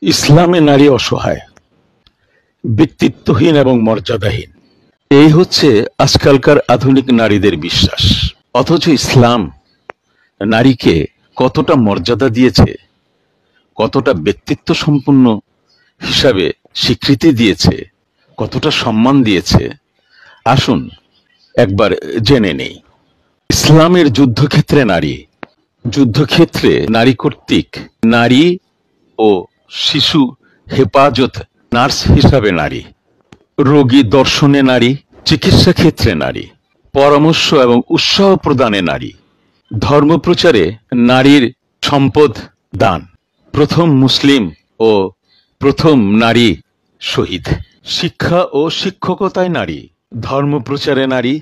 ইসলামে নারী অসহায়, ব্যক্তিত্বহীন এবং মর্যাদাহীন। এই হচ্ছে আজকালকার আধুনিক নারীদের বিশ্বাস। অথচ ইসলাম নারীকে কতটা মর্যাদা দিয়েছে, কতটা ব্যক্তিত্ব সম্পন্ন হিসাবে স্বীকৃতি দিয়েছে, কতটা সম্মান দিয়েছে, আসুন একবার জেনে নেই। ইসলামের যুদ্ধক্ষেত্রে নারী, যুদ্ধক্ষেত্রে নারী কর্তৃক নারী ও শিশু হেফাজত নার্স হিসাবে নারী, রোগী দর্শনে নারী, চিকিৎসা ক্ষেত্রে নারী, পরামর্শ এবং উৎসাহ প্রদানে নারী, ধর্মপ্রচারে নারীর সম্পদ দান, প্রথম মুসলিম ও প্রথম নারী শহীদ, শিক্ষা ও শিক্ষকতায় নারী, ধর্মপ্রচারে নারী,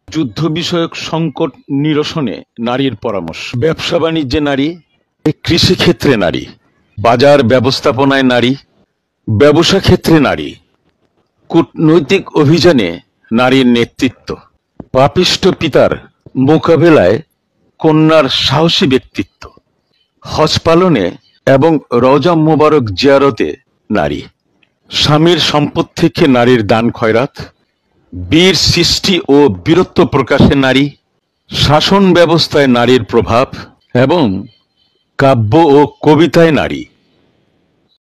যুদ্ধ বিষয়ক সংকট নিরসনে নারীর পরামর্শ, ব্যবসা বাণিজ্যে নারী, কৃষিক্ষেত্রে নারী, বাজার ব্যবস্থাপনায় নারী, ব্যবসা ক্ষেত্রে নারী, কূটনৈতিক অভিযানে নারীর নেতৃত্ব, পাপিষ্ঠ পিতার মোকাবেলায় কন্যার সাহসী ব্যক্তিত্ব, হজ পালনে এবং রওজা মোবারক জিয়ারতে নারী, স্বামীর সম্পদ থেকে নারীর দান খয়রাত, বীর সৃষ্টি ও বীরত্ব প্রকাশে নারী, শাসন ব্যবস্থায় নারীর প্রভাব এবং কাব্য ও কবিতায় নারী।